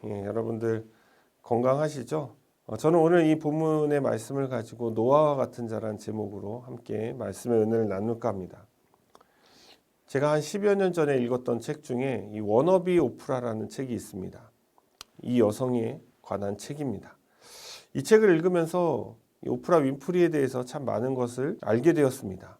여러분들 건강하시죠? 저는 오늘 이 본문의 말씀을 가지고 노아와 같은 자라는 제목으로 함께 말씀의 은혜를 나눌까 합니다. 제가 한 10여 년 전에 읽었던 책 중에 이 워너비 오프라라는 책이 있습니다. 이 여성에 관한 책입니다. 이 책을 읽으면서 이 오프라 윈프리에 대해서 참 많은 것을 알게 되었습니다.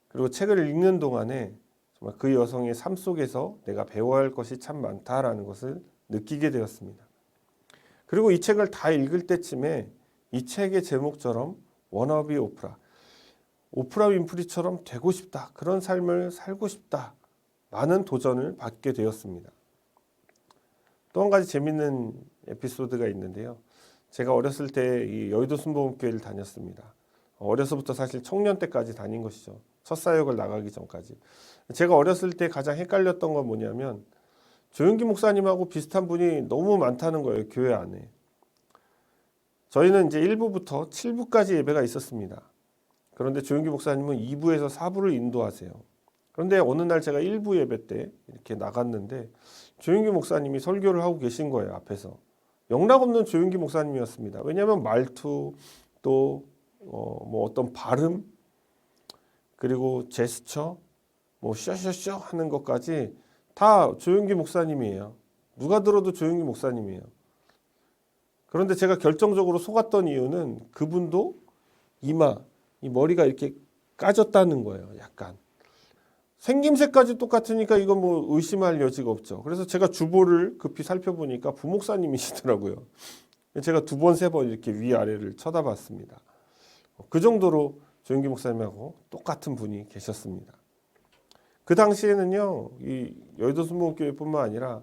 그리고 책을 읽는 동안에 정말 그 여성의 삶 속에서 내가 배워야 할 것이 참 많다라는 것을 느끼게 되었습니다. 그리고 이 책을 다 읽을 때쯤에 이 책의 제목처럼 워너비 오프라, 오프라 윈프리처럼 되고 싶다, 그런 삶을 살고 싶다, 많은 도전을 받게 되었습니다. 또 한 가지 재밌는 에피소드가 있는데요. 제가 어렸을 때 이 여의도 순복음교회를 다녔습니다. 어려서부터 사실 청년 때까지 다닌 것이죠. 첫 사역을 나가기 전까지. 제가 어렸을 때 가장 헷갈렸던 건 뭐냐면 조용기 목사님하고 비슷한 분이 너무 많다는 거예요, 교회 안에. 저희는 이제 1부부터 7부까지 예배가 있었습니다. 그런데 조용기 목사님은 2부에서 4부를 인도하세요. 그런데 어느 날 제가 1부 예배 때 이렇게 나갔는데 조용기 목사님이 설교를 하고 계신 거예요, 앞에서. 영락없는 조용기 목사님이었습니다. 왜냐하면 말투, 또 어떤 발음, 그리고 제스처, 쇼쇼쇼 하는 것까지 다 조용기 목사님이에요. 누가 들어도 조용기 목사님이에요. 그런데 제가 결정적으로 속았던 이유는 그분도 이 머리가 이렇게 까졌다는 거예요. 약간. 생김새까지 똑같으니까 이건 의심할 여지가 없죠. 그래서 제가 주보를 급히 살펴보니까 부목사님이시더라고요. 제가 2번, 3번 이렇게 위아래를 쳐다봤습니다. 그 정도로 조용기 목사님하고 똑같은 분이 계셨습니다. 그 당시에는요, 이 여의도 순복음교회뿐만 아니라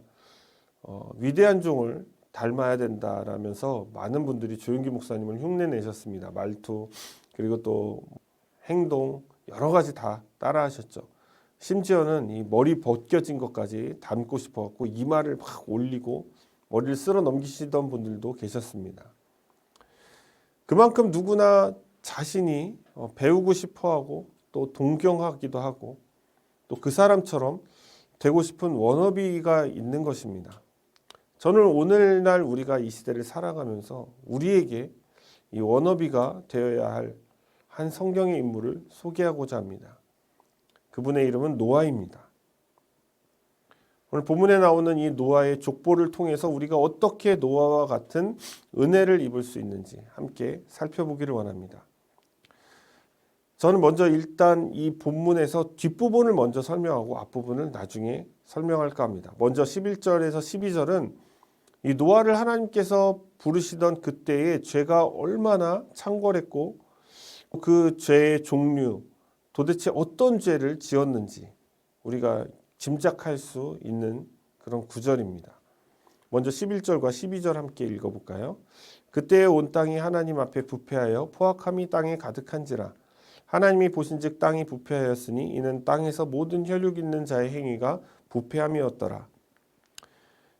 위대한 종을 닮아야 된다라면서 많은 분들이 조용기 목사님을 흉내내셨습니다. 말투, 그리고 또 행동, 여러 가지 다 따라하셨죠. 심지어는 이 머리 벗겨진 것까지 닮고 싶어갖고 이마를 막 올리고 머리를 쓸어 넘기시던 분들도 계셨습니다. 그만큼 누구나 자신이 배우고 싶어하고 또 동경하기도 하고 또 그 사람처럼 되고 싶은 워너비가 있는 것입니다. 저는 오늘날 우리가 이 시대를 살아가면서 우리에게 이 워너비가 되어야 할 한 성경의 인물을 소개하고자 합니다. 그분의 이름은 노아입니다. 오늘 본문에 나오는 이 노아의 족보를 통해서 우리가 어떻게 노아와 같은 은혜를 입을 수 있는지 함께 살펴보기를 원합니다. 저는 먼저 일단 이 본문에서 뒷부분을 먼저 설명하고 앞부분을 나중에 설명할까 합니다. 먼저 11절에서 12절은 이 노아를 하나님께서 부르시던 그때의 죄가 얼마나 창궐했고 그 죄의 종류, 도대체 어떤 죄를 지었는지 우리가 짐작할 수 있는 그런 구절입니다. 먼저 11절과 12절 함께 읽어볼까요? 그때의 온 땅이 하나님 앞에 부패하여 포악함이 땅에 가득한지라 하나님이 보신즉 땅이 부패하였으니 이는 땅에서 모든 혈육 있는 자의 행위가 부패함이었더라.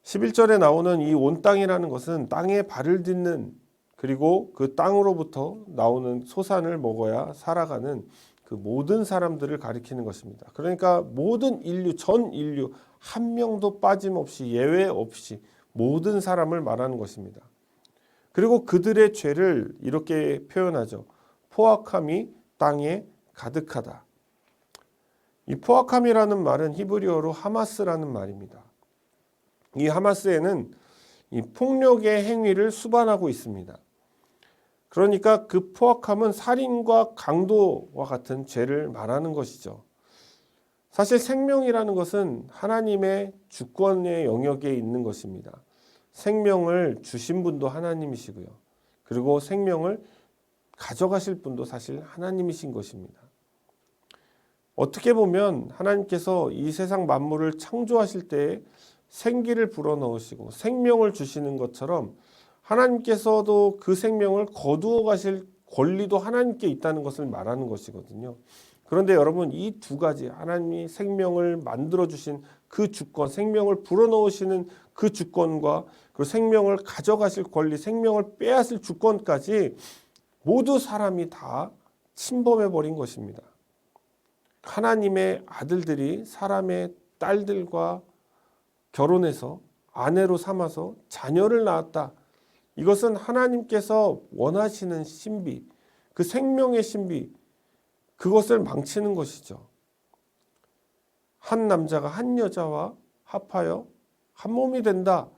11절에 나오는 이 온 땅이라는 것은 땅에 발을 딛는, 그리고 그 땅으로부터 나오는 소산을 먹어야 살아가는 그 모든 사람들을 가리키는 것입니다. 그러니까 모든 인류, 전 인류 한 명도 빠짐없이 예외 없이 모든 사람을 말하는 것입니다. 그리고 그들의 죄를 이렇게 표현하죠. 포악함이 땅에 가득하다. 이 포악함이라는 말은 히브리어로 하마스라는 말입니다. 이 하마스에는 이 폭력의 행위를 수반하고 있습니다. 그러니까 그 포악함은 살인과 강도와 같은 죄를 말하는 것이죠. 사실 생명이라는 것은 하나님의 주권의 영역에 있는 것입니다. 생명을 주신 분도 하나님이시고요. 그리고 생명을 가져가실 분도 사실 하나님이신 것입니다. 어떻게 보면 하나님께서 이 세상 만물을 창조하실 때 생기를 불어넣으시고 생명을 주시는 것처럼 하나님께서도 그 생명을 거두어 가실 권리도 하나님께 있다는 것을 말하는 것이거든요. 그런데 여러분, 이 두 가지, 하나님이 생명을 만들어주신 그 주권, 생명을 불어넣으시는 그 주권과 그 생명을 가져가실 권리, 생명을 빼앗을 주권까지 모두 사람이 다 침범해버린 것입니다. 하나님의 아들들이 사람의 딸들과 결혼해서 아내로 삼아서 자녀를 낳았다. 이것은 하나님께서 원하시는 신비, 그 생명의 신비, 그것을 망치는 것이죠. 한 남자가 한 여자와 합하여 한 몸이 된다.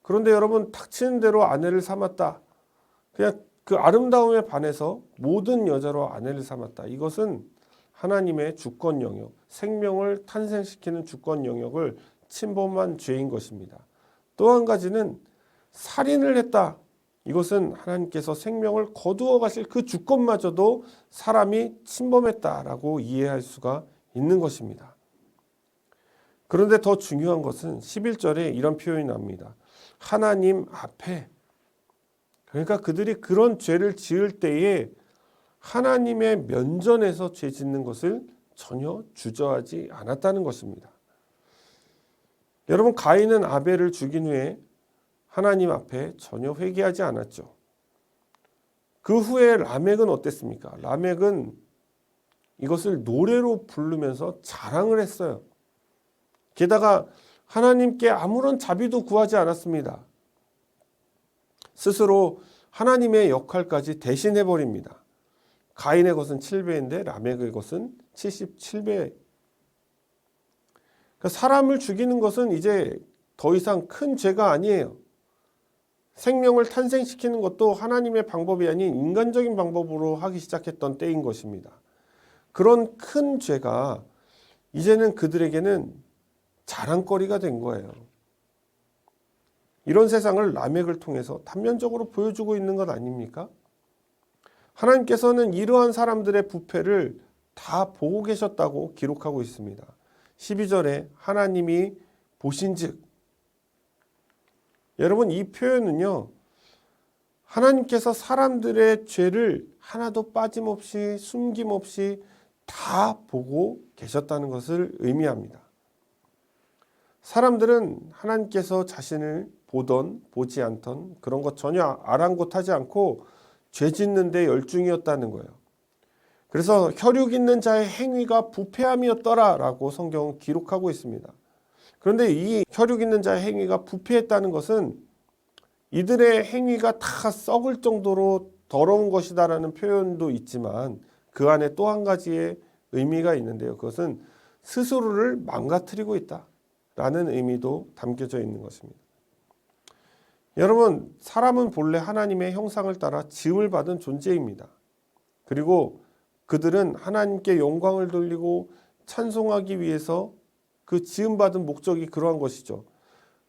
그런데 여러분, 닥치는 대로 아내를 삼았다. 그냥 그 아름다움에 반해서 모든 여자로 아내를 삼았다. 이것은 하나님의 주권 영역, 생명을 탄생시키는 주권 영역을 침범한 죄인 것입니다. 또 한 가지는 살인을 했다. 이것은 하나님께서 생명을 거두어 가실 그 주권마저도 사람이 침범했다라고 이해할 수가 있는 것입니다. 그런데 더 중요한 것은 11절에 이런 표현이 나옵니다. 하나님 앞에. 그러니까 그들이 그런 죄를 지을 때에 하나님의 면전에서 죄 짓는 것을 전혀 주저하지 않았다는 것입니다. 여러분, 가인은 아벨을 죽인 후에 하나님 앞에 전혀 회개하지 않았죠. 그 후에 라멕은 어땠습니까? 라멕은 이것을 노래로 부르면서 자랑을 했어요. 게다가 하나님께 아무런 자비도 구하지 않았습니다. 스스로 하나님의 역할까지 대신해버립니다. 가인의 것은 7배인데 라멕의 것은 77배. 그러니까 사람을 죽이는 것은 이제 더 이상 큰 죄가 아니에요. 생명을 탄생시키는 것도 하나님의 방법이 아닌 인간적인 방법으로 하기 시작했던 때인 것입니다. 그런 큰 죄가 이제는 그들에게는 자랑거리가 된 거예요. 이런 세상을 라멕을 통해서 단면적으로 보여주고 있는 것 아닙니까? 하나님께서는 이러한 사람들의 부패를 다 보고 계셨다고 기록하고 있습니다. 12절에 하나님이 보신즉, 여러분, 이 표현은요, 하나님께서 사람들의 죄를 하나도 빠짐없이 숨김없이 다 보고 계셨다는 것을 의미합니다. 사람들은 하나님께서 자신을 보던 보지 않던 그런 것 전혀 아랑곳하지 않고 죄 짓는 데 열중이었다는 거예요. 그래서 혈육 있는 자의 행위가 부패함이었더라라고 성경은 기록하고 있습니다. 그런데 이 혈육 있는 자의 행위가 부패했다는 것은 이들의 행위가 다 썩을 정도로 더러운 것이다라는 표현도 있지만 그 안에 또 한 가지의 의미가 있는데요. 그것은 스스로를 망가뜨리고 있다라는 의미도 담겨져 있는 것입니다. 여러분, 사람은 본래 하나님의 형상을 따라 지음을 받은 존재입니다. 그리고 그들은 하나님께 영광을 돌리고 찬송하기 위해서 그 지음받은 목적이 그러한 것이죠.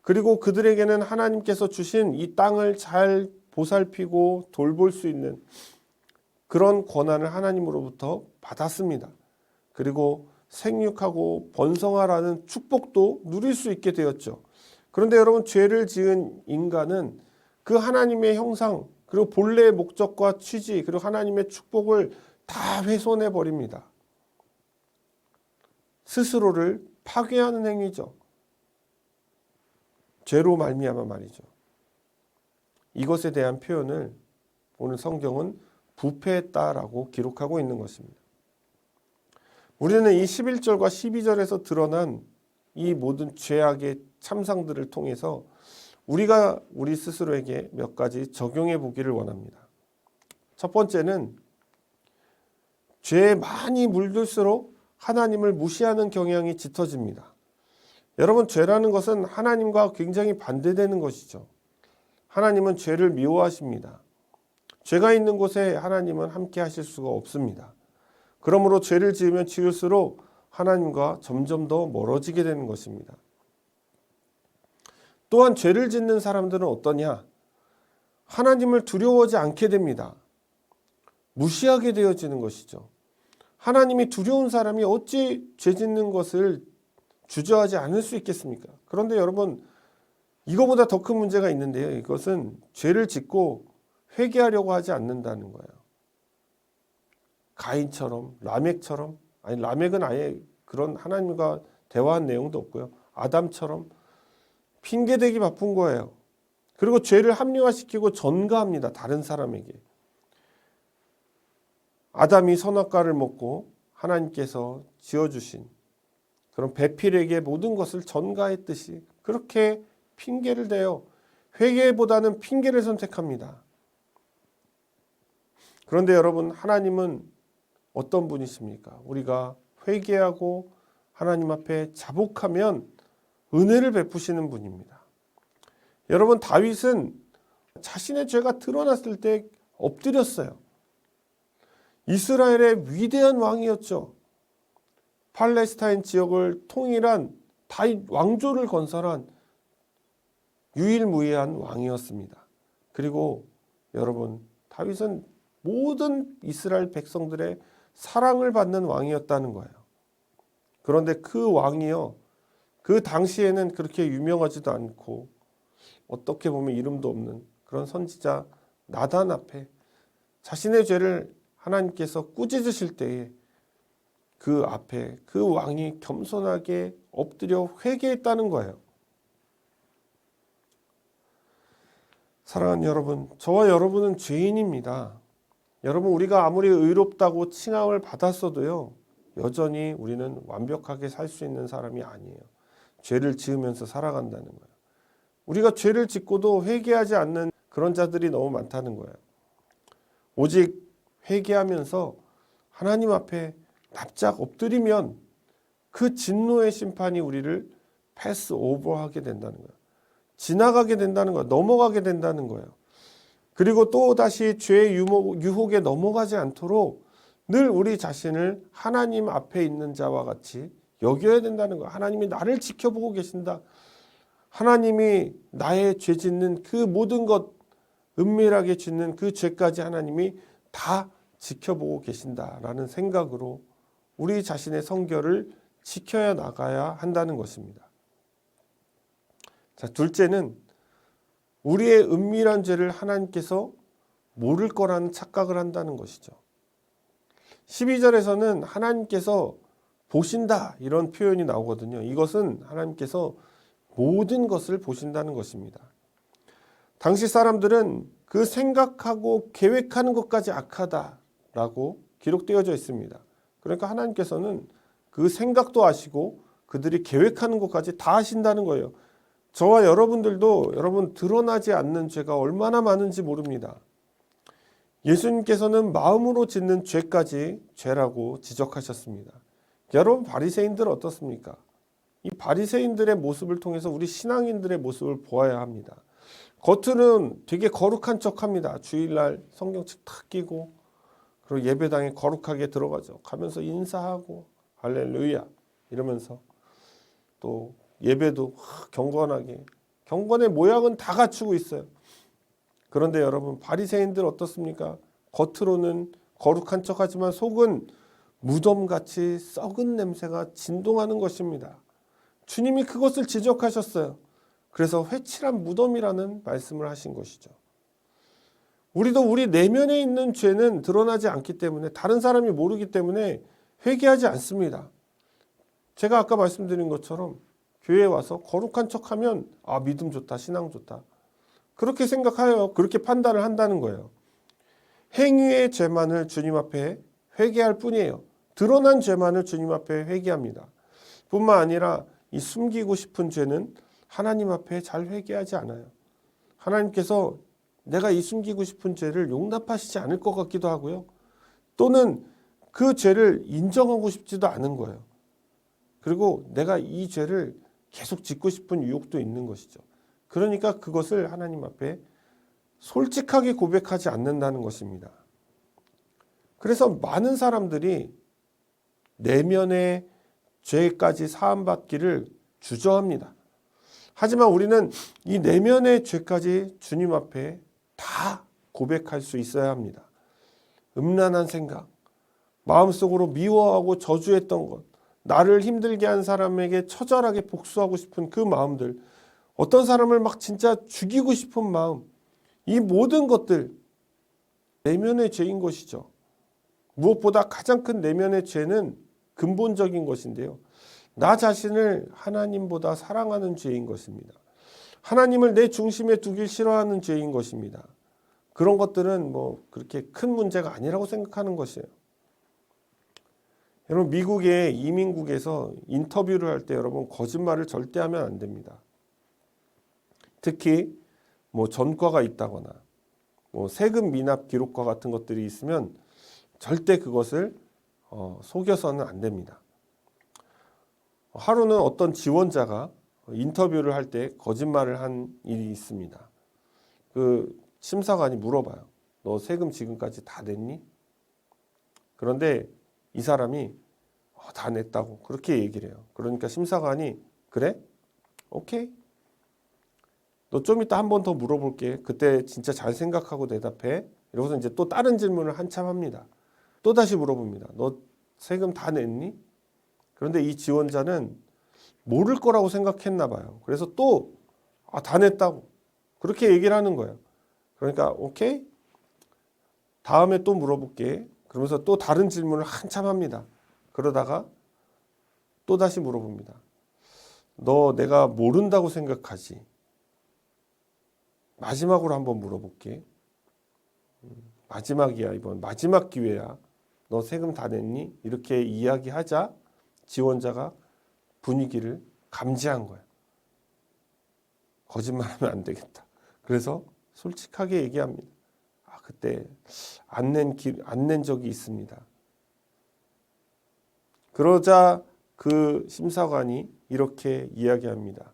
그리고 그들에게는 하나님께서 주신 이 땅을 잘 보살피고 돌볼 수 있는 그런 권한을 하나님으로부터 받았습니다. 그리고 생육하고 번성하라는 축복도 누릴 수 있게 되었죠. 그런데 여러분, 죄를 지은 인간은 그 하나님의 형상, 그리고 본래의 목적과 취지, 그리고 하나님의 축복을 다 훼손해 버립니다. 스스로를 파괴하는 행위죠. 죄로 말미암아 말이죠. 이것에 대한 표현을 오늘 성경은 부패했다라고 기록하고 있는 것입니다. 우리는 이 11절과 12절에서 드러난 이 모든 죄악의 참상들을 통해서 우리가 우리 스스로에게 몇 가지 적용해 보기를 원합니다. 첫 번째는 죄에 많이 물들수록 하나님을 무시하는 경향이 짙어집니다. 여러분, 죄라는 것은 하나님과 굉장히 반대되는 것이죠. 하나님은 죄를 미워하십니다. 죄가 있는 곳에 하나님은 함께 하실 수가 없습니다. 그러므로 죄를 지으면 지을수록 하나님과 점점 더 멀어지게 되는 것입니다. 또한 죄를 짓는 사람들은 어떠냐? 하나님을 두려워하지 않게 됩니다. 무시하게 되어지는 것이죠. 하나님이 두려운 사람이 어찌 죄 짓는 것을 주저하지 않을 수 있겠습니까? 그런데 여러분, 이거보다 더 큰 문제가 있는데요. 이것은 죄를 짓고 회개하려고 하지 않는다는 거예요. 가인처럼, 라멕처럼, 아니 라멕은 아예 그런 하나님과 대화한 내용도 없고요. 아담처럼 핑계대기 바쁜 거예요. 그리고 죄를 합리화시키고 전가합니다. 다른 사람에게. 아담이 선악과를 먹고 하나님께서 지어주신 그런 배필에게 모든 것을 전가했듯이 그렇게 핑계를 대요. 회개보다는 핑계를 선택합니다. 그런데 여러분, 하나님은 어떤 분이십니까? 우리가 회개하고 하나님 앞에 자복하면 은혜를 베푸시는 분입니다. 여러분, 다윗은 자신의 죄가 드러났을 때 엎드렸어요. 이스라엘의 위대한 왕이었죠. 팔레스타인 지역을 통일한 다윗 왕조를 건설한 유일무이한 왕이었습니다. 그리고 여러분, 다윗은 모든 이스라엘 백성들의 사랑을 받는 왕이었다는 거예요. 그런데 그 왕이요, 그 당시에는 그렇게 유명하지도 않고 어떻게 보면 이름도 없는 그런 선지자 나단 앞에 자신의 죄를 하나님께서 꾸짖으실 때에 그 앞에 그 왕이 겸손하게 엎드려 회개했다는 거예요. 사랑하는 여러분, 저와 여러분은 죄인입니다. 여러분, 우리가 아무리 의롭다고 칭함을 받았어도요, 여전히 우리는 완벽하게 살 수 있는 사람이 아니에요. 죄를 지으면서 살아간다는 거예요. 우리가 죄를 짓고도 회개하지 않는 그런 자들이 너무 많다는 거예요. 오직 회개하면서 하나님 앞에 납작 엎드리면 그 진노의 심판이 우리를 패스 오버하게 된다는 거예요. 지나가게 된다는 거예요. 넘어가게 된다는 거예요. 그리고 또다시 죄의 유혹에 넘어가지 않도록 늘 우리 자신을 하나님 앞에 있는 자와 같이 여겨야 된다는 거예요. 하나님이 나를 지켜보고 계신다. 하나님이 나의 죄 짓는 그 모든 것, 은밀하게 짓는 그 죄까지 하나님이 다 지켜보고 계신다라는 생각으로 우리 자신의 성결을 지켜야 나가야 한다는 것입니다. 자, 둘째는 우리의 은밀한 죄를 하나님께서 모를 거라는 착각을 한다는 것이죠. 12절에서는 하나님께서 보신다 이런 표현이 나오거든요. 이것은 하나님께서 모든 것을 보신다는 것입니다. 당시 사람들은 그 생각하고 계획하는 것까지 악하다라고 기록되어져 있습니다. 그러니까 하나님께서는 그 생각도 아시고 그들이 계획하는 것까지 다 아신다는 거예요. 저와 여러분들도 여러분 드러나지 않는 죄가 얼마나 많은지 모릅니다. 예수님께서는 마음으로 짓는 죄까지 죄라고 지적하셨습니다. 여러분, 바리새인들 어떻습니까? 이 바리새인들의 모습을 통해서 우리 신앙인들의 모습을 보아야 합니다. 겉으로는 되게 거룩한 척합니다. 주일날 성경책 탁 끼고 그리고 예배당에 거룩하게 들어가죠. 가면서 인사하고 할렐루야 이러면서 또 예배도 경건하게, 경건의 모양은 다 갖추고 있어요. 그런데 여러분, 바리새인들 어떻습니까? 겉으로는 거룩한 척하지만 속은 무덤같이 썩은 냄새가 진동하는 것입니다. 주님이 그것을 지적하셨어요. 그래서 회칠한 무덤이라는 말씀을 하신 것이죠. 우리도 우리 내면에 있는 죄는 드러나지 않기 때문에, 다른 사람이 모르기 때문에 회개하지 않습니다. 제가 아까 말씀드린 것처럼 교회에 와서 거룩한 척하면 믿음 좋다, 신앙 좋다, 그렇게 생각하여 그렇게 판단을 한다는 거예요. 행위의 죄만을 주님 앞에 회개할 뿐이에요. 드러난 죄만을 주님 앞에 회개합니다. 뿐만 아니라 이 숨기고 싶은 죄는 하나님 앞에 잘 회개하지 않아요. 하나님께서 내가 이 숨기고 싶은 죄를 용납하시지 않을 것 같기도 하고요. 또는 그 죄를 인정하고 싶지도 않은 거예요. 그리고 내가 이 죄를 계속 짓고 싶은 유혹도 있는 것이죠. 그러니까 그것을 하나님 앞에 솔직하게 고백하지 않는다는 것입니다. 그래서 많은 사람들이 내면의 죄까지 사함받기를 주저합니다. 하지만 우리는 이 내면의 죄까지 주님 앞에 다 고백할 수 있어야 합니다. 음란한 생각, 마음속으로 미워하고 저주했던 것, 나를 힘들게 한 사람에게 처절하게 복수하고 싶은 그 마음들, 어떤 사람을 막 진짜 죽이고 싶은 마음, 이 모든 것들 내면의 죄인 것이죠. 무엇보다 가장 큰 내면의 죄는 근본적인 것인데요. 나 자신을 하나님보다 사랑하는 죄인 것입니다. 하나님을 내 중심에 두길 싫어하는 죄인 것입니다. 그런 것들은 그렇게 큰 문제가 아니라고 생각하는 것이에요. 여러분, 미국의 이민국에서 인터뷰를 할 때 여러분 거짓말을 절대 하면 안 됩니다. 특히 뭐 전과가 있다거나 뭐 세금 미납 기록과 같은 것들이 있으면 절대 그것을 속여서는 안 됩니다. 하루는 어떤 지원자가 인터뷰를 할 때 거짓말을 한 일이 있습니다. 그 심사관이 물어봐요. 너 세금 지금까지 다 냈니? 그런데 이 사람이 다 냈다고 그렇게 얘기를 해요. 그러니까 심사관이 그래? 오케이. 너 좀 이따 한 번 더 물어볼게. 그때 진짜 잘 생각하고 대답해. 이러고서 이제 또 다른 질문을 한참 합니다. 또 다시 물어봅니다. 너 세금 다 냈니? 그런데 이 지원자는 모를 거라고 생각했나 봐요. 그래서 또 다 냈다고 그렇게 얘기를 하는 거예요. 그러니까 오케이. 다음에 또 물어볼게. 그러면서 또 다른 질문을 한참 합니다. 그러다가 또 다시 물어봅니다. 너 내가 모른다고 생각하지? 마지막으로 한번 물어볼게. 마지막이야, 이번 마지막 기회야. 너 세금 다 냈니? 이렇게 이야기하자 지원자가 분위기를 감지한 거야. 거짓말하면 안 되겠다. 그래서 솔직하게 얘기합니다. 그때 안 낸 적이 있습니다. 그러자 그 심사관이 이렇게 이야기합니다.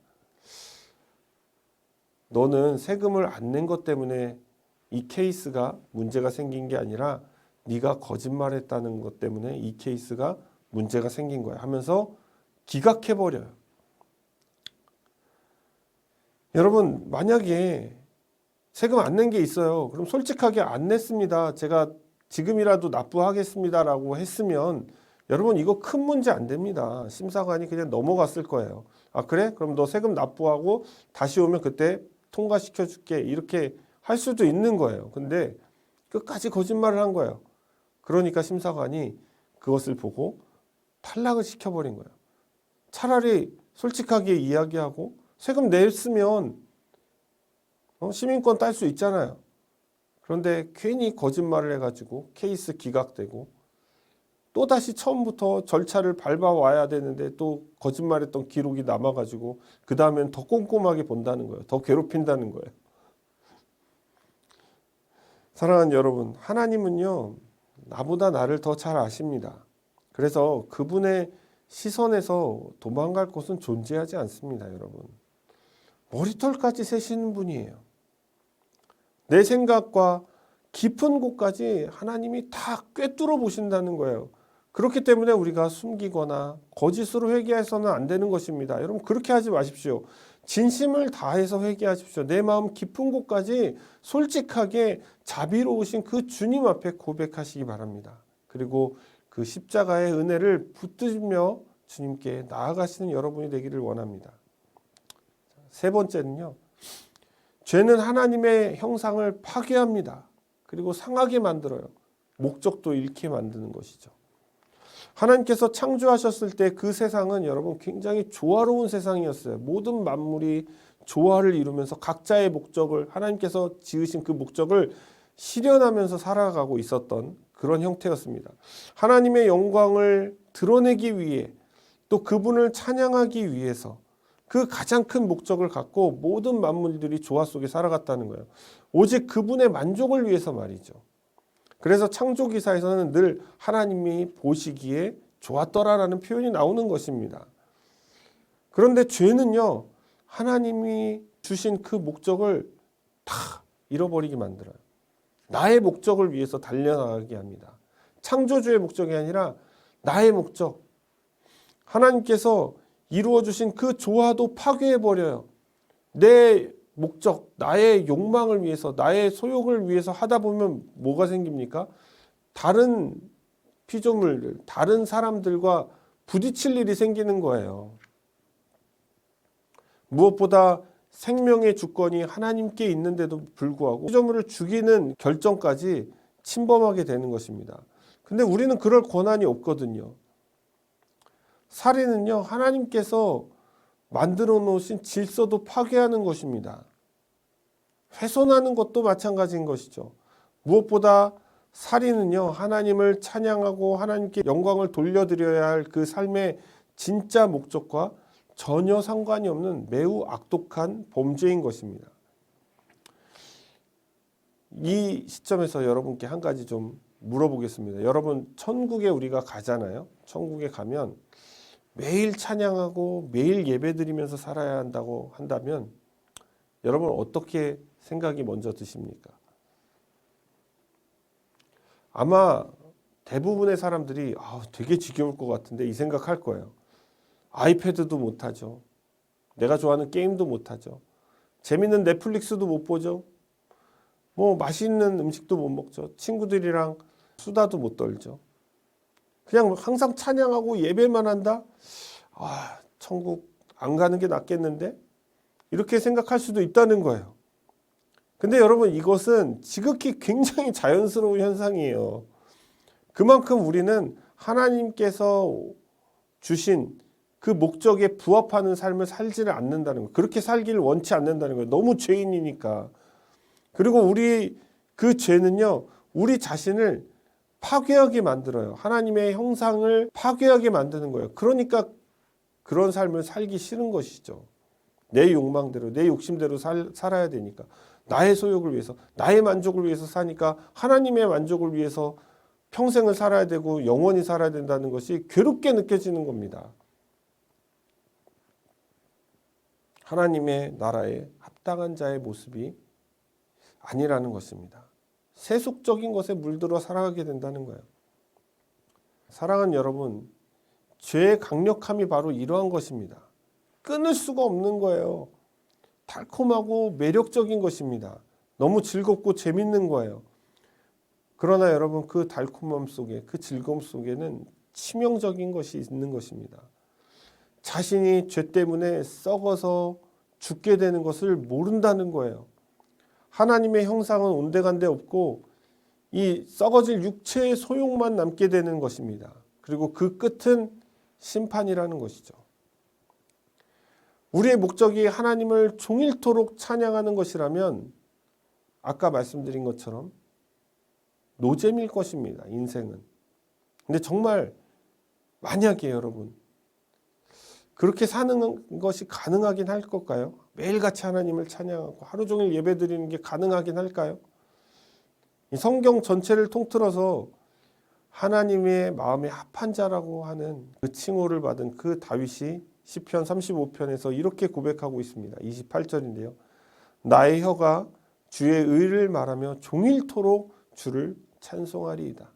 너는 세금을 안 낸 것 때문에 이 케이스가 문제가 생긴 게 아니라 네가 거짓말했다는 것 때문에 이 케이스가 문제가 생긴 거야 하면서 기각해버려요. 여러분 만약에 세금 안 낸 게 있어요. 그럼 솔직하게 안 냈습니다. 제가 지금이라도 납부하겠습니다라고 했으면 여러분 이거 큰 문제 안 됩니다. 심사관이 그냥 넘어갔을 거예요. 그래? 그럼 너 세금 납부하고 다시 오면 그때 통과시켜 줄게. 이렇게 할 수도 있는 거예요. 근데 끝까지 거짓말을 한 거예요. 그러니까 심사관이 그것을 보고 탈락을 시켜버린 거예요. 차라리 솔직하게 이야기하고 세금 냈으면 시민권 딸 수 있잖아요. 그런데 괜히 거짓말을 해가지고 케이스 기각되고 또다시 처음부터 절차를 밟아와야 되는데 또 거짓말했던 기록이 남아가지고 그 다음엔 더 꼼꼼하게 본다는 거예요. 더 괴롭힌다는 거예요. 사랑하는 여러분, 하나님은요 나보다 나를 더 잘 아십니다. 그래서 그분의 시선에서 도망갈 곳은 존재하지 않습니다. 여러분, 머리털까지 세시는 분이에요. 내 생각과 깊은 곳까지 하나님이 다 꿰뚫어 보신다는 거예요. 그렇기 때문에 우리가 숨기거나 거짓으로 회개해서는 안 되는 것입니다. 여러분 그렇게 하지 마십시오. 진심을 다해서 회개하십시오. 내 마음 깊은 곳까지 솔직하게 자비로우신 그 주님 앞에 고백하시기 바랍니다. 그리고 그 십자가의 은혜를 붙들며 주님께 나아가시는 여러분이 되기를 원합니다. 세 번째는요. 죄는 하나님의 형상을 파괴합니다. 그리고 상하게 만들어요. 목적도 잃게 만드는 것이죠. 하나님께서 창조하셨을 때 그 세상은 여러분 굉장히 조화로운 세상이었어요. 모든 만물이 조화를 이루면서 각자의 목적을 하나님께서 지으신 그 목적을 실현하면서 살아가고 있었던 그런 형태였습니다. 하나님의 영광을 드러내기 위해 또 그분을 찬양하기 위해서 그 가장 큰 목적을 갖고 모든 만물들이 조화 속에 살아갔다는 거예요. 오직 그분의 만족을 위해서 말이죠. 그래서 창조기사에서는 늘 하나님이 보시기에 좋았더라라는 표현이 나오는 것입니다. 그런데 죄는요, 하나님이 주신 그 목적을 다 잃어버리게 만들어요. 나의 목적을 위해서 달려나가게 합니다. 창조주의 목적이 아니라 나의 목적. 하나님께서 이루어주신 그 조화도 파괴해버려요. 내 목적, 나의 욕망을 위해서, 나의 소욕을 위해서 하다 보면 뭐가 생깁니까? 다른 피조물들, 다른 사람들과 부딪힐 일이 생기는 거예요. 무엇보다 생명의 주권이 하나님께 있는데도 불구하고 피조물을 죽이는 결정까지 침범하게 되는 것입니다. 근데 우리는 그럴 권한이 없거든요. 살인은요, 하나님께서 만들어 놓으신 질서도 파괴하는 것입니다. 훼손하는 것도 마찬가지인 것이죠. 무엇보다 살인은요, 하나님을 찬양하고 하나님께 영광을 돌려드려야 할 그 삶의 진짜 목적과 전혀 상관이 없는 매우 악독한 범죄인 것입니다. 이 시점에서 여러분께 한 가지 좀 물어보겠습니다. 여러분, 천국에 우리가 가잖아요. 천국에 가면 매일 찬양하고 매일 예배드리면서 살아야 한다고 한다면 여러분 어떻게 생각이 먼저 드십니까? 아마 대부분의 사람들이 되게 지겨울 것 같은데 이 생각할 거예요. 아이패드도 못하죠. 내가 좋아하는 게임도 못하죠. 재밌는 넷플릭스도 못 보죠. 뭐 맛있는 음식도 못 먹죠. 친구들이랑 수다도 못 떨죠. 그냥 항상 찬양하고 예배만 한다? 천국 안 가는 게 낫겠는데? 이렇게 생각할 수도 있다는 거예요. 근데 여러분, 이것은 지극히 굉장히 자연스러운 현상이에요. 그만큼 우리는 하나님께서 주신 그 목적에 부합하는 삶을 살지를 않는다는 거예요. 그렇게 살기를 원치 않는다는 거예요. 너무 죄인이니까. 그리고 우리 그 죄는요, 우리 자신을 파괴하게 만들어요. 하나님의 형상을 파괴하게 만드는 거예요. 그러니까 그런 삶을 살기 싫은 것이죠. 내 욕망대로, 내 욕심대로 살아야 되니까. 나의 소욕을 위해서, 나의 만족을 위해서 사니까 하나님의 만족을 위해서 평생을 살아야 되고 영원히 살아야 된다는 것이 괴롭게 느껴지는 겁니다. 하나님의 나라에 합당한 자의 모습이 아니라는 것입니다. 세속적인 것에 물들어 살아가게 된다는 거예요. 사랑하는 여러분, 죄의 강력함이 바로 이러한 것입니다. 끊을 수가 없는 거예요. 달콤하고 매력적인 것입니다. 너무 즐겁고 재밌는 거예요. 그러나 여러분, 그 달콤함 속에, 그 즐거움 속에는 치명적인 것이 있는 것입니다. 자신이 죄 때문에 썩어서 죽게 되는 것을 모른다는 거예요. 하나님의 형상은 온데간데 없고 이 썩어질 육체의 소욕만 남게 되는 것입니다. 그리고 그 끝은 심판이라는 것이죠. 우리의 목적이 하나님을 종일토록 찬양하는 것이라면 아까 말씀드린 것처럼 노잼일 것입니다. 인생은. 근데 정말 만약에 여러분 그렇게 사는 것이 가능하긴 할 걸까요? 매일같이 하나님을 찬양하고 하루 종일 예배드리는 게 가능하긴 할까요? 이 성경 전체를 통틀어서 하나님의 마음에 합한 자라고 하는 그 칭호를 받은 그 다윗이 시편 35편에서 이렇게 고백하고 있습니다. 28절인데요. 나의 혀가 주의 의를 말하며 종일토록 주를 찬송하리이다.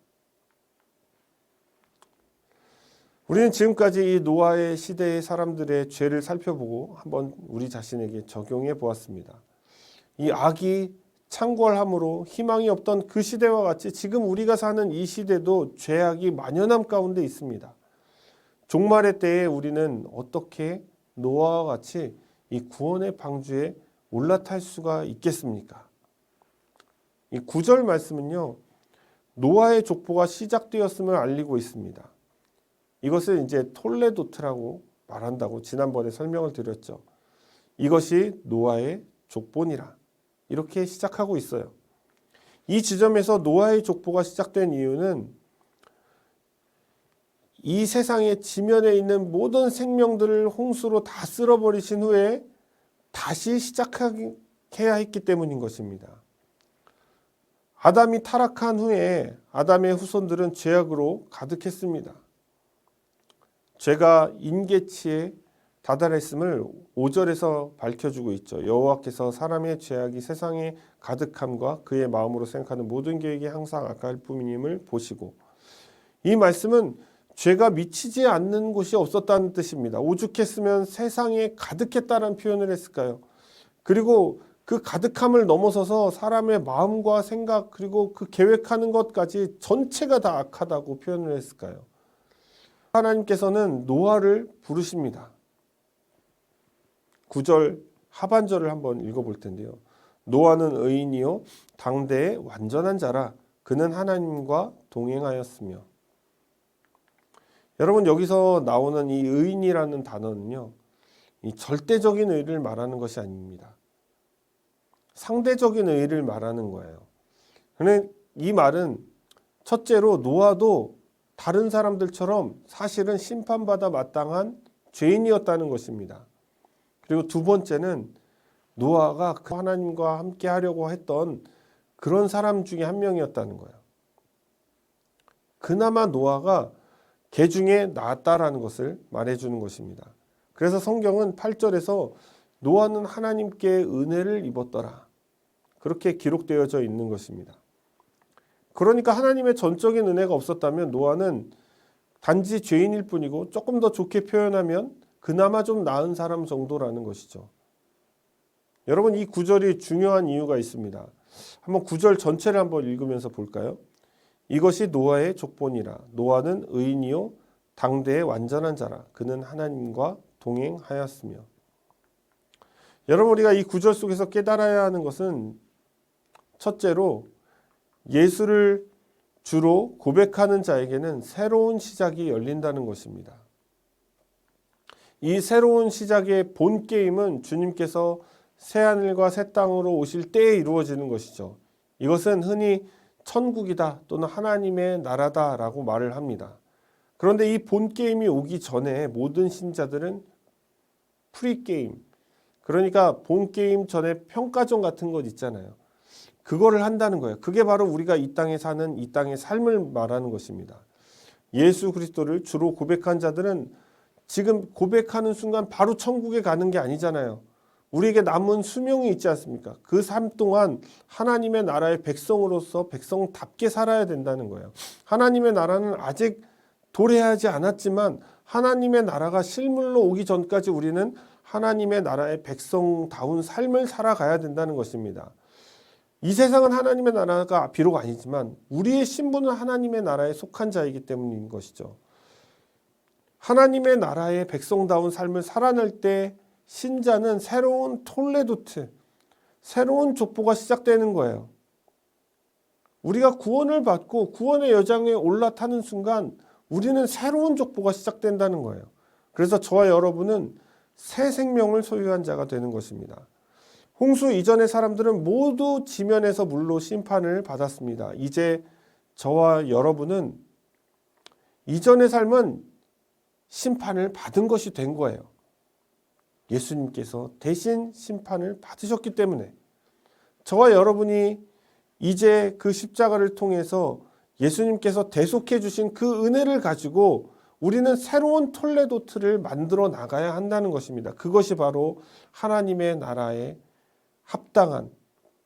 우리는 지금까지 이 노아의 시대의 사람들의 죄를 살펴보고 한번 우리 자신에게 적용해 보았습니다. 이 악이 창궐함으로 희망이 없던 그 시대와 같이 지금 우리가 사는 이 시대도 죄악이 만연함 가운데 있습니다. 종말의 때에 우리는 어떻게 노아와 같이 이 구원의 방주에 올라탈 수가 있겠습니까? 이 9절 말씀은요, 노아의 족보가 시작되었음을 알리고 있습니다. 이것을 이제 톨레도트라고 말한다고 지난번에 설명을 드렸죠. 이것이 노아의 족보니라. 이렇게 시작하고 있어요. 이 지점에서 노아의 족보가 시작된 이유는 이 세상의 지면에 있는 모든 생명들을 홍수로 다 쓸어버리신 후에 다시 시작해야 했기 때문인 것입니다. 아담이 타락한 후에 아담의 후손들은 죄악으로 가득했습니다. 죄가 인계치에 다다랐음을 5절에서 밝혀주고 있죠. 여호와께서 사람의 죄악이 세상에 가득함과 그의 마음으로 생각하는 모든 계획이 항상 악할 뿐임을 보시고, 이 말씀은 죄가 미치지 않는 곳이 없었다는 뜻입니다. 오죽했으면 세상에 가득했다는 표현을 했을까요? 그리고 그 가득함을 넘어서서 사람의 마음과 생각 그리고 그 계획하는 것까지 전체가 다 악하다고 표현을 했을까요? 하나님께서는 노아를 부르십니다. 9절 하반절을 한번 읽어볼 텐데요. 노아는 의인이요 당대의 완전한 자라. 그는 하나님과 동행하였으며. 여러분, 여기서 나오는 이 의인이라는 단어는요, 이 절대적인 의를 말하는 것이 아닙니다. 상대적인 의를 말하는 거예요. 근데 이 말은 첫째로 노아도 다른 사람들처럼 사실은 심판받아 마땅한 죄인이었다는 것입니다. 그리고 두 번째는 노아가 하나님과 함께 하려고 했던 그런 사람 중에 한 명이었다는 거예요. 그나마 노아가 개 중에 나았다라는 것을 말해주는 것입니다. 그래서 성경은 8절에서 노아는 하나님께 은혜를 입었더라, 그렇게 기록되어져 있는 것입니다. 그러니까 하나님의 전적인 은혜가 없었다면 노아는 단지 죄인일 뿐이고, 조금 더 좋게 표현하면 그나마 좀 나은 사람 정도라는 것이죠. 여러분, 이 구절이 중요한 이유가 있습니다. 한번 구절 전체를 한번 읽으면서 볼까요? 이것이 노아의 족본이라. 노아는 의인이요 당대의 완전한 자라. 그는 하나님과 동행하였으며. 여러분, 우리가 이 구절 속에서 깨달아야 하는 것은 첫째로 예수를 주로 고백하는 자에게는 새로운 시작이 열린다는 것입니다. 이 새로운 시작의 본 게임은 주님께서 새하늘과 새 땅으로 오실 때에 이루어지는 것이죠. 이것은 흔히 천국이다 또는 하나님의 나라다라고 말을 합니다. 그런데 이 본 게임이 오기 전에 모든 신자들은 프리게임, 그러니까 본 게임 전에 평가전 같은 것 있잖아요. 그거를 한다는 거예요. 그게 바로 우리가 이 땅에 사는 이 땅의 삶을 말하는 것입니다. 예수 그리스도를 주로 고백한 자들은 지금 고백하는 순간 바로 천국에 가는 게 아니잖아요. 우리에게 남은 수명이 있지 않습니까? 그 삶 동안 하나님의 나라의 백성으로서 백성답게 살아야 된다는 거예요. 하나님의 나라는 아직 도래하지 않았지만 하나님의 나라가 실물로 오기 전까지 우리는 하나님의 나라의 백성다운 삶을 살아가야 된다는 것입니다. 이 세상은 하나님의 나라가 비록 아니지만 우리의 신분은 하나님의 나라에 속한 자이기 때문인 것이죠. 하나님의 나라의 백성다운 삶을 살아낼 때 신자는 새로운 톨레도트, 새로운 족보가 시작되는 거예요. 우리가 구원을 받고 구원의 여정에 올라타는 순간 우리는 새로운 족보가 시작된다는 거예요. 그래서 저와 여러분은 새 생명을 소유한 자가 되는 것입니다. 홍수 이전의 사람들은 모두 지면에서 물로 심판을 받았습니다. 이제 저와 여러분은 이전의 삶은 심판을 받은 것이 된 거예요. 예수님께서 대신 심판을 받으셨기 때문에 저와 여러분이 이제 그 십자가를 통해서 예수님께서 대속해 주신 그 은혜를 가지고 우리는 새로운 톨레도트를 만들어 나가야 한다는 것입니다. 그것이 바로 하나님의 나라에 합당한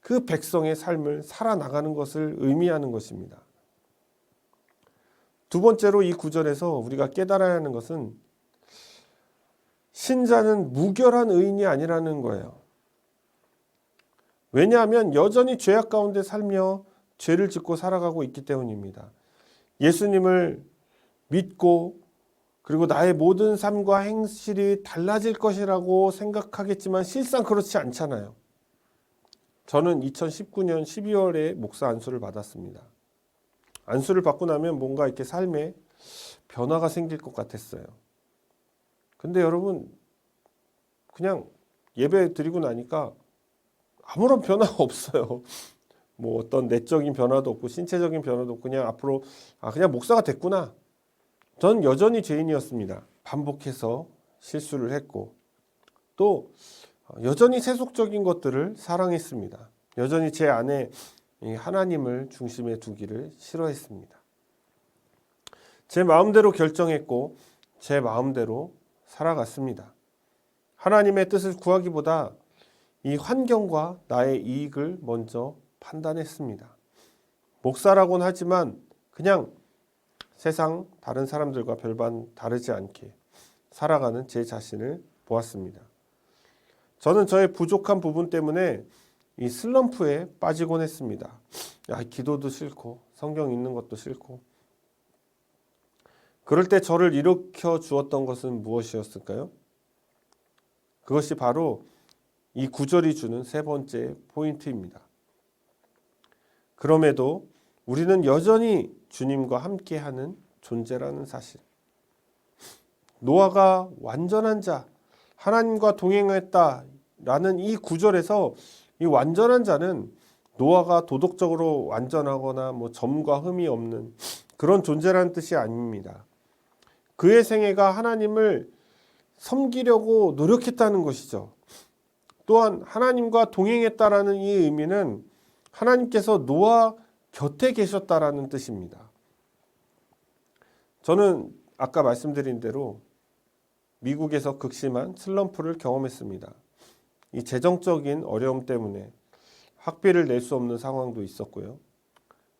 그 백성의 삶을 살아나가는 것을 의미하는 것입니다. 두 번째로 이 구절에서 우리가 깨달아야 하는 것은 신자는 무결한 의인이 아니라는 거예요. 왜냐하면 여전히 죄악 가운데 살며 죄를 짓고 살아가고 있기 때문입니다. 예수님을 믿고 그리고 나의 모든 삶과 행실이 달라질 것이라고 생각하겠지만 실상 그렇지 않잖아요. 저는 2019년 12월에 목사 안수를 받았습니다. 안수를 받고 나면 뭔가 이렇게 삶에 변화가 생길 것 같았어요. 근데 여러분, 그냥 예배 드리고 나니까 아무런 변화가 없어요. 뭐 어떤 내적인 변화도 없고 신체적인 변화도 없고 그냥 앞으로 그냥 목사가 됐구나. 전 여전히 죄인이었습니다. 반복해서 실수를 했고 또 여전히 세속적인 것들을 사랑했습니다. 여전히 제 안에 하나님을 중심에 두기를 싫어했습니다. 제 마음대로 결정했고 제 마음대로 살아갔습니다. 하나님의 뜻을 구하기보다 이 환경과 나의 이익을 먼저 판단했습니다. 목사라고는 하지만 그냥 세상 다른 사람들과 별반 다르지 않게 살아가는 제 자신을 보았습니다. 저는 저의 부족한 부분 때문에 이 슬럼프에 빠지곤 했습니다. 기도도 싫고 성경 읽는 것도 싫고. 그럴 때 저를 일으켜 주었던 것은 무엇이었을까요? 그것이 바로 이 구절이 주는 세 번째 포인트입니다. 그럼에도 우리는 여전히 주님과 함께하는 존재라는 사실. 노아가 완전한 자, 하나님과 동행했다라는 이 구절에서 이 완전한 자는 노아가 도덕적으로 완전하거나 점과 흠이 없는 그런 존재라는 뜻이 아닙니다. 그의 생애가 하나님을 섬기려고 노력했다는 것이죠. 또한 하나님과 동행했다라는 이 의미는 하나님께서 노아 곁에 계셨다라는 뜻입니다. 저는 아까 말씀드린 대로 미국에서 극심한 슬럼프를 경험했습니다. 이 재정적인 어려움 때문에 학비를 낼 수 없는 상황도 있었고요.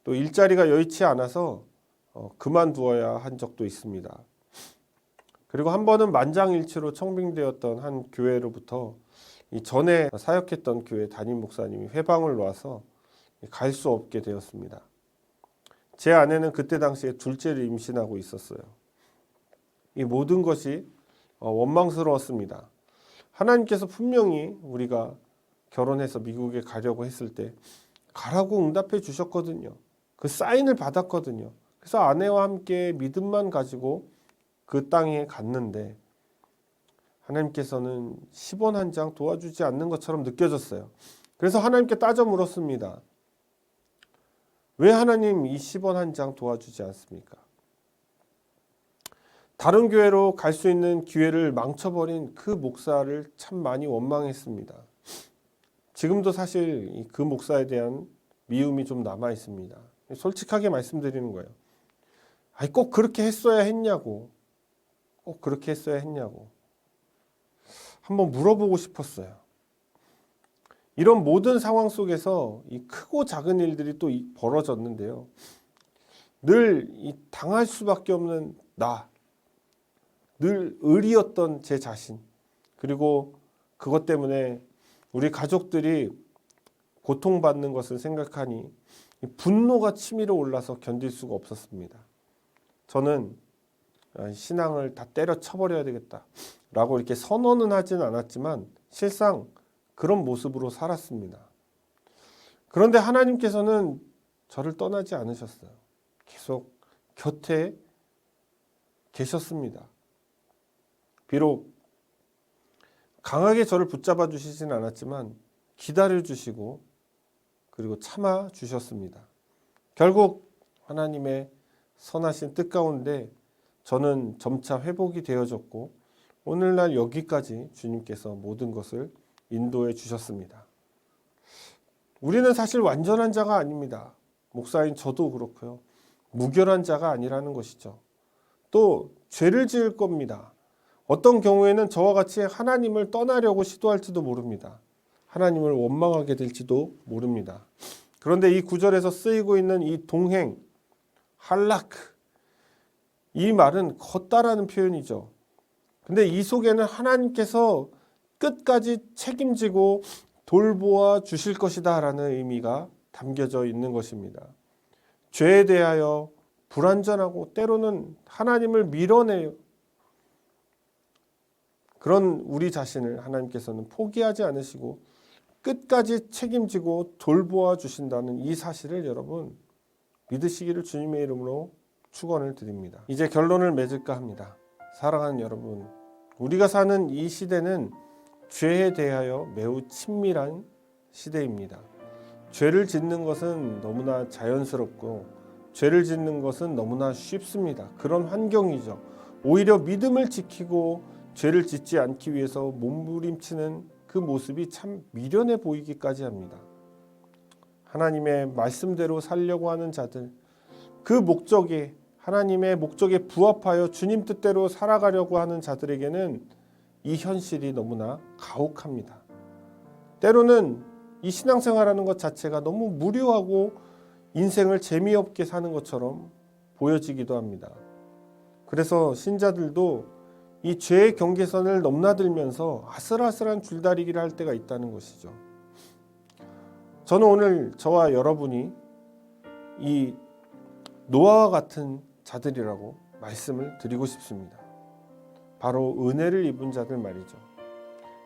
또 일자리가 여의치 않아서 그만두어야 한 적도 있습니다. 그리고 한 번은 만장일치로 청빙되었던 한 교회로부터 이 전에 사역했던 교회 담임 목사님이 회방을 놓아서 갈 수 없게 되었습니다. 제 아내는 그때 당시에 둘째를 임신하고 있었어요. 이 모든 것이 원망스러웠습니다. 하나님께서 분명히 우리가 결혼해서 미국에 가려고 했을 때 가라고 응답해 주셨거든요. 그 사인을 받았거든요. 그래서 아내와 함께 믿음만 가지고 그 땅에 갔는데 하나님께서는 10원 한 장 도와주지 않는 것처럼 느껴졌어요. 그래서 하나님께 따져 물었습니다. 왜 하나님 이 10원 한 장 도와주지 않습니까? 다른 교회로 갈 수 있는 기회를 망쳐버린 그 목사를 참 많이 원망했습니다. 지금도 사실 그 목사에 대한 미움이 좀 남아 있습니다. 솔직하게 말씀드리는 거예요. 아니, 꼭 그렇게 했어야 했냐고. 꼭 그렇게 했어야 했냐고. 한번 물어보고 싶었어요. 이런 모든 상황 속에서 이 크고 작은 일들이 또 벌어졌는데요. 늘 이 당할 수밖에 없는 나, 늘 의리였던 제 자신, 그리고 그것 때문에 우리 가족들이 고통받는 것을 생각하니 분노가 치밀어 올라서 견딜 수가 없었습니다. 저는 신앙을 다 때려쳐버려야 되겠다 라고 이렇게 선언은 하진 않았지만 실상 그런 모습으로 살았습니다. 그런데 하나님께서는 저를 떠나지 않으셨어요. 계속 곁에 계셨습니다. 비록 강하게 저를 붙잡아 주시진 않았지만 기다려 주시고 그리고 참아 주셨습니다. 결국 하나님의 선하신 뜻 가운데 저는 점차 회복이 되어졌고 오늘날 여기까지 주님께서 모든 것을 인도해 주셨습니다. 우리는 사실 완전한 자가 아닙니다. 목사인 저도 그렇고요. 무결한 자가 아니라는 것이죠. 또 죄를 지을 겁니다. 어떤 경우에는 저와 같이 하나님을 떠나려고 시도할지도 모릅니다. 하나님을 원망하게 될지도 모릅니다. 그런데 이 구절에서 쓰이고 있는 이 동행, 할라크, 이 말은 걷다라는 표현이죠. 근데 이 속에는 하나님께서 끝까지 책임지고 돌보아 주실 것이다 라는 의미가 담겨져 있는 것입니다. 죄에 대하여 불완전하고 때로는 하나님을 밀어내요. 그런 우리 자신을 하나님께서는 포기하지 않으시고 끝까지 책임지고 돌보아 주신다는 이 사실을 여러분 믿으시기를 주님의 이름으로 축원을 드립니다. 이제 결론을 맺을까 합니다. 사랑하는 여러분, 우리가 사는 이 시대는 죄에 대하여 매우 친밀한 시대입니다. 죄를 짓는 것은 너무나 자연스럽고 죄를 짓는 것은 너무나 쉽습니다. 그런 환경이죠. 오히려 믿음을 지키고 죄를 짓지 않기 위해서 몸부림치는 그 모습이 참 미련해 보이기까지 합니다. 하나님의 말씀대로 살려고 하는 자들, 그 목적에 하나님의 목적에 부합하여 주님 뜻대로 살아가려고 하는 자들에게는 이 현실이 너무나 가혹합니다. 때로는 이 신앙생활하는 것 자체가 너무 무료하고 인생을 재미없게 사는 것처럼 보여지기도 합니다. 그래서 신자들도 이 죄의 경계선을 넘나들면서 아슬아슬한 줄다리기를 할 때가 있다는 것이죠. 저는 오늘 저와 여러분이 이 노아와 같은 자들이라고 말씀을 드리고 싶습니다. 바로 은혜를 입은 자들 말이죠.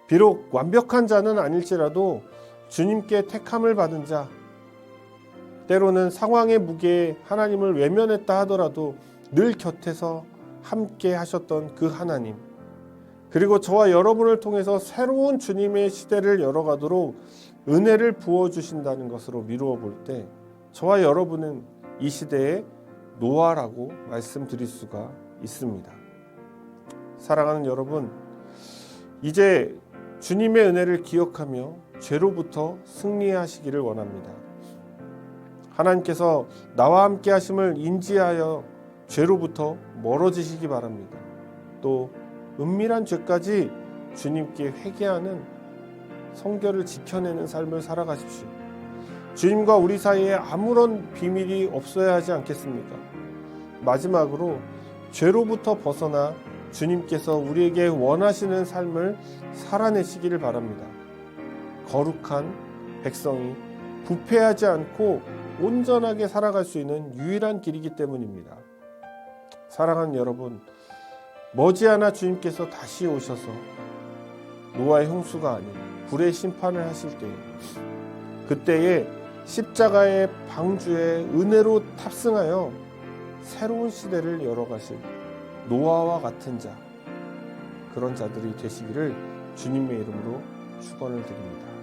비록 완벽한 자는 아닐지라도 주님께 택함을 받은 자, 때로는 상황의 무게에 하나님을 외면했다 하더라도 늘 곁에서 함께 하셨던 그 하나님, 그리고 저와 여러분을 통해서 새로운 주님의 시대를 열어가도록 은혜를 부어주신다는 것으로 미루어 볼 때 저와 여러분은 이 시대의 노아라고 말씀드릴 수가 있습니다. 사랑하는 여러분, 이제 주님의 은혜를 기억하며 죄로부터 승리하시기를 원합니다. 하나님께서 나와 함께 하심을 인지하여 죄로부터 멀어지시기 바랍니다. 또 은밀한 죄까지 주님께 회개하는 성결을 지켜내는 삶을 살아가십시오. 주님과 우리 사이에 아무런 비밀이 없어야 하지 않겠습니까? 마지막으로 죄로부터 벗어나 주님께서 우리에게 원하시는 삶을 살아내시기를 바랍니다. 거룩한 백성이 부패하지 않고 온전하게 살아갈 수 있는 유일한 길이기 때문입니다. 사랑하는 여러분, 머지않아 주님께서 다시 오셔서 노아의 홍수가 아닌 불의 심판을 하실 때에 그때에 십자가의 방주에 은혜로 탑승하여 새로운 시대를 열어가실 노아와 같은 자, 그런 자들이 되시기를 주님의 이름으로 축원을 드립니다.